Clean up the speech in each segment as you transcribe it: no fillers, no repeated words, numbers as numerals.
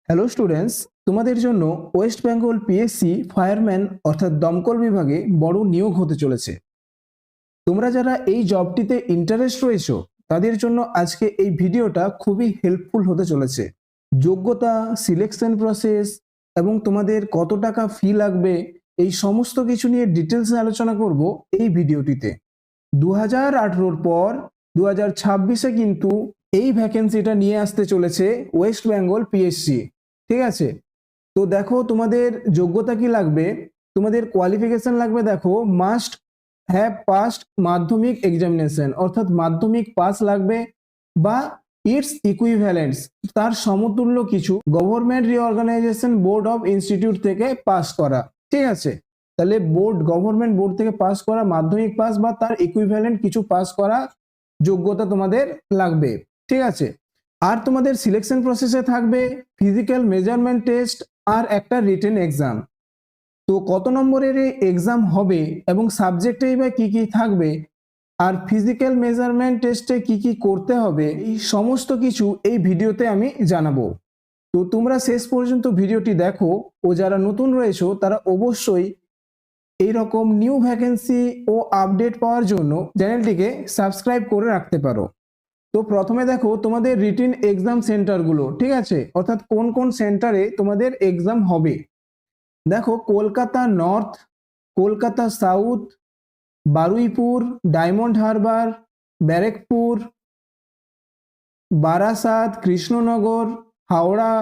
Hello students, তোমাদের জন্য West Bengal PSC fireman অর্থাৎ দমকল বিভাগে বড় নিয়োগ হতে চলেছে। তোমরা যারা এই জবটিতে ইন্টারেস্ট রয়েছো তাদের জন্য আজকে এই ভিডিওটা খুবই হেল্পফুল হতে চলেছে। যোগ্যতা, সিলেকশন প্রসেস এবং তোমাদের কত টাকা ফি লাগবে এই সমস্ত কিছু নিয়ে ডিটেলসে আলোচনা করব এই ভিডিওটিতে। 2018 পর 2026-এ কিন্তু এই ভ্যাকেন্সিটা নিয়ে আসতে চলেছে ওয়েস্ট বেঙ্গল পিএসসি। ঠিক আছে, তো দেখো তোমাদের যোগ্যতা কি লাগবে, তোমাদের কোয়ালিফিকেশন লাগবে। দেখো, মাস্ট হ্যাভ পাস্ট মাধ্যমিক এক্সামিনেশন, অর্থাৎ মাধ্যমিক পাস লাগবে বা ইটস ইকুইভ্যালেন্টস, তার সমতুল্য কিছু government reorganisation board of institute থেকে পাস করা। ঠিক আছে, তাহলে গভর্নমেন্ট বোর্ড থেকে পাস করা মাধ্যমিক পাস বা তার ইকুইভ্যালেন্ট কিছু পাস করা যোগ্যতা তোমাদের লাগবে। ঠিক আছে, আর তোমাদের সিলেকশন প্রসেসে থাকবে ফিজিক্যাল মেজারমেন্ট টেস্ট আর একটা রিটেন এক্সাম। তো কত নম্বরের এই এক্সাম হবে এবং সাবজেক্টেই বা কি কি থাকবে আর ফিজিক্যাল মেজারমেন্ট টেস্টে কি কি করতে হবে, এই সমস্ত কিছু এই ভিডিওতে আমি জানাবো। তো তোমরা শেষ পর্যন্ত ভিডিওটি দেখো ও যারা নতুন রয়েছো তারা অবশ্যই এইরকম নিউ ভ্যাকেন্সি ও আপডেট পাওয়ার জন্য চ্যানেলটিকে সাবস্ক্রাইব করে রাখতে পারো। তো প্রথমে দেখো তোমাদের রিটেন এক্সাম সেন্টারগুলো। ঠিক আছে, অর্থাৎ কোন কোন সেন্টারে তোমাদের এক্সাম হবে। দেখো, কলকাতা নর্থ, কলকাতা সাউথ, বারুইপুর, ডায়মন্ড হারবার, ব্যারেকপুর, বারাসাত, কৃষ্ণনগর, হাওড়া,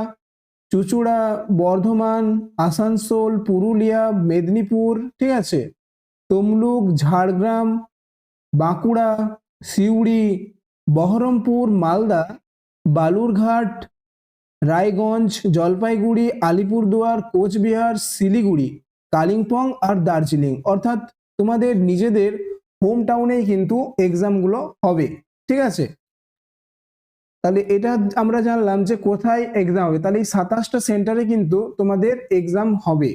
চুঁচুড়া, বর্ধমান, আসানসোল, পুরুলিয়া, মেদিনীপুর, ঠিক আছে, তমলুক, ঝাড়গ্রাম, বাঁকুড়া, সিউড়ি, বহরমপুর, মালদা, বালুরঘাট, রায়গঞ্জ, জলপাইগুড়ি, আলিপুরদুয়ার, কোচবিহার, শিলিগুড়ি, কালিম্পং আর দার্জিলিং, অর্থাৎ তোমাদের নিজেদের হোম টাউনেই কিন্তু এক্সামগুলো হবে। ঠিক আছে, তাহলে এটা আমরা জানলাম যে কোথায় এক্সাম হবে। তাহলে এই 27টা সেন্টারে কিন্তু তোমাদের এক্সাম হবে।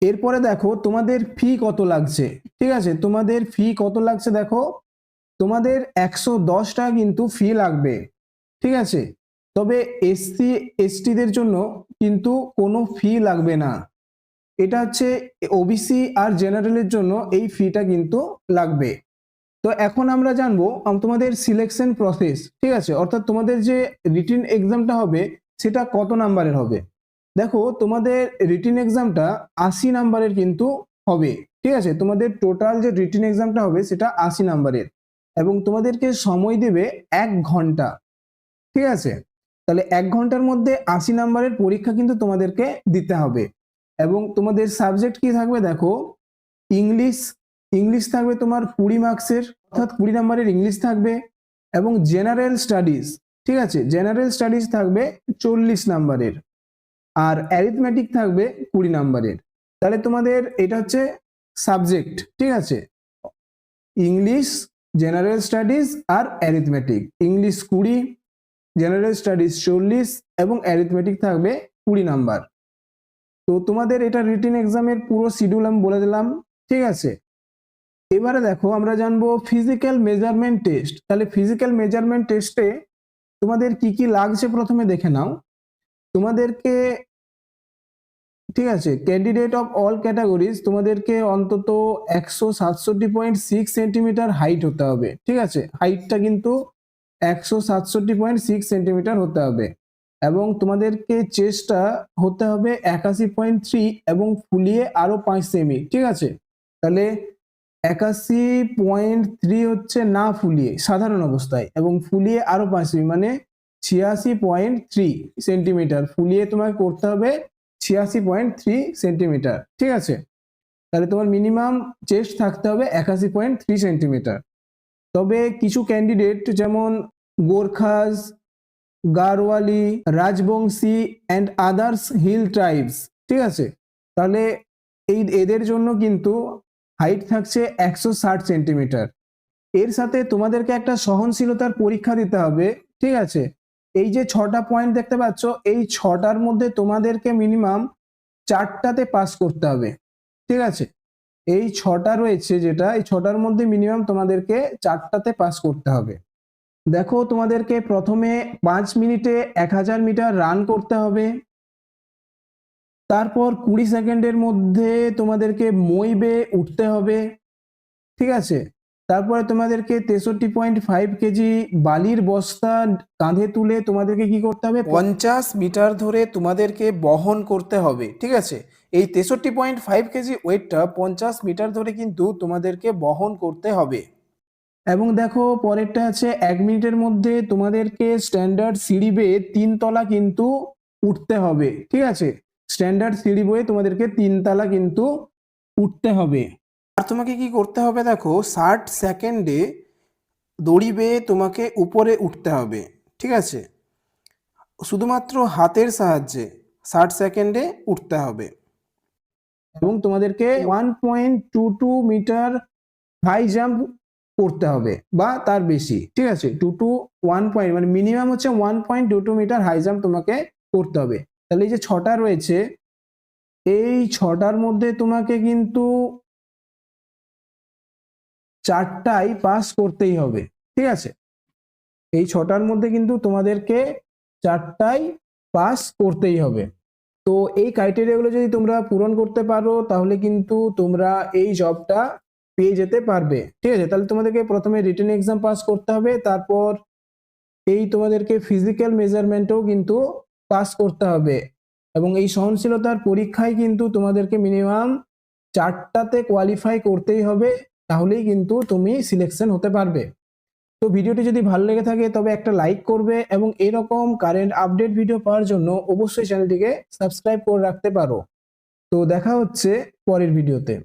এরপরে দেখো তোমাদের ফি কত লাগছে। ঠিক আছে, তোমাদের ফি কত লাগছে দেখো, তোমাদের 110 টাকা কিন্তু ফি লাগবে। ঠিক আছে, তবে এসসি এসটিদের জন্য কিন্তু কোনো ফি লাগবে না। এটা হচ্ছে ওবিসি আর জেনারেলের জন্য এই ফিটা কিন্তু লাগবে। তো এখন আমরা জানবো তোমাদের সিলেকশন প্রসেস। ঠিক আছে, অর্থাৎ তোমাদের যে রিটেন এক্সামটা হবে সেটা কত নাম্বারের হবে। দেখো, তোমাদের রিটেন এক্সামটা 80 নাম্বারের কিন্তু হবে। ঠিক আছে, তোমাদের টোটাল যে রিটেন এক্সামটা হবে সেটা 80 নাম্বারের এবং তোমাদেরকে সময় দেবে 1 ঘন্টা। ঠিক আছে, তাহলে 1 ঘন্টার মধ্যে 80 নাম্বারের পরীক্ষা কিন্তু তোমাদেরকে দিতে হবে। এবং তোমাদের সাবজেক্ট কি থাকবে দেখো, ইংলিশ থাকবে তোমার 20 মার্কসের, অর্থাৎ 20 নাম্বারের ইংলিশ থাকবে। এবং জেনারেল স্টাডিজ, ঠিক আছে, জেনারেল স্টাডিজ থাকবে 40 নাম্বারের। আর অ্যারিথমেটিক থাকবে 20 নাম্বারের। তাহলে তোমাদের এটা হচ্ছে সাবজেক্ট। ঠিক আছে, ইংলিশ, জেনারেল স্টাডিজ আর অ্যারিথমেটিক। ইংলিশ 20, জেনারেল স্টাডিজ 40 এবং অ্যারিথমেটিক থাকবে 20 নাম্বার। তো তোমাদের এটা রিটেন এক্সামের পুরো শিডিউল আমি বলে দিলাম। ঠিক আছে, এবারে দেখো আমরা জানবো ফিজিক্যাল মেজারমেন্ট টেস্ট। তাহলে ফিজিক্যাল মেজারমেন্ট টেস্টে তোমাদের কি কি লাগছে প্রথমে দেখে নাও। তোমাদেরকে, ঠিক আছে, ক্যান্ডিডেট অফ অল ক্যাটাগরিজ, তোমাদেরকে অন্তত 167.6 সেন্টিমিটার হাইট হতে হবে। ঠিক আছে, হাইটটা কিন্তু 167.6 সেন্টিমিটার হতে হবে এবং তোমাদেরকে চেস্টটা হতে হবে 81.3 এবং ফুলিয়ে আরো 5 সেমি। ঠিক আছে, তাহলে 81.3 হচ্ছে না ফুলিয়ে সাধারণ অবস্থায় এবং ফুলিয়ে আরো 5 সেমি মানে 86.3 সেন্টিমিটার। ফুলিয়ে তোমাকে করতে হবে 86.3 সেন্টিমিটার। ঠিক আছে, তাহলে তোমার মিনিমাম চেস্ট থাকতে হবে 81.3 সেন্টিমিটার। তবে কিছু ক্যান্ডিডেট যেমন Gorkhas, Garhwali, Rajbanshi and others hill tribes, ঠিক আছে, তাহলে এদের জন্য কিন্তু হাইট থাকছে 160 সেন্টিমিটার। এর সাথে তোমাদেরকে একটা সহনশীলতার পরীক্ষা দিতে হবে। ঠিক আছে, এই যে 6টা পয়েন্ট দেখতে পাচ্ছ, এই 6টার মধ্যে তোমাদেরকে মিনিমাম 4টাতে পাস করতে হবে। ঠিক আছে, এই 6টা রয়েছে যেটা, এই 6টার মধ্যে মিনিমাম তোমাদেরকে 4টাতে পাস করতে হবে। দেখো, তোমাদেরকে প্রথমে 5 মিনিটে 1000 মিটার রান করতে হবে। তারপর 20 সেকেন্ডের মধ্যে তোমাদেরকে মই বেয়ে উঠতে হবে, ঠিক আছে। তারপরে তোমাদেরকে 63.5 কেজি বালির বস্তা কাঁধে তুলে তোমাদেরকে কি করতে হবে, 50 মিটার ধরে তোমাদেরকে বহন করতে হবে, ঠিক আছে। এই 63.5 কেজি ওয়েটটা 50 মিটার ধরে কিন্তু তোমাদেরকে বহন করতে হবে। এবং দেখো পরেরটা আছে 1 মিনিটের মধ্যে তোমাদেরকে স্ট্যান্ডার্ড সিঁড়ি বেয়ে 3 তলা কিন্তু উঠতে হবে, ঠিক আছে। স্ট্যান্ডার্ড সিঁড়ি বেয়ে তোমাদেরকে 3 তলা কিন্তু উঠতে হবে। আর তোমাকে কি করতে হবে দেখো, 60 সেকেন্ডে দড়ি বেয়ে তোমাকে উপরে উঠতে হবে, ঠিক আছে। শুধুমাত্র হাতের সাহায্যে 60 সেকেন্ডে উঠতে হবে। এবং তোমাদেরকে 1.22 মিটার হাই জাম্প করতে হবে বা তার বেশি, ঠিক আছে। 2 to 1 পয়েন্ট মানে মিনিমাম হচ্ছে 1.22 মিটার হাই জাম্প তোমাকে করতে হবে। তাহলে এই যে 6টা রয়েছে, এই 6টার মধ্যে তোমাকে কিন্তু 4টাই পাস করতেই হবে, ঠিক আছে। এই 6টার মধ্যে কিন্তু তোমাদেরকে 4টাই পাস করতেই হবে। তো এই ক্রাইটেরিয়াগুলো যদি তোমরা পূরণ করতে পারো তাহলে কিন্তু তোমরা এই জবটা পেয়ে যেতে পারবে, ঠিক আছে। তাহলে তোমাদেরকে প্রথমে রিটেন এক্সাম পাস করতে হবে, তারপর এই তোমাদেরকে ফিজিক্যাল মেজারমেন্টও কিন্তু পাস করতে হবে, এবং এই সহনশীলতার পরীক্ষায় কিন্তু তোমাদেরকে মিনিমাম 4টাতে কোয়ালিফাই করতেই হবে, তাহলেই কিন্তু তুমি সিলেকশন হতে পারবে। তো ভিডিওটি যদি ভালো লেগে থাকে তবে একটা লাইক করবে, এবং এরকম কারেন্ট আপডেট ভিডিও পাওয়ার জন্য অবশ্যই চ্যানেলটিকে সাবস্ক্রাইব করে রাখতে পারো। তো দেখা হচ্ছে পরের ভিডিওতে।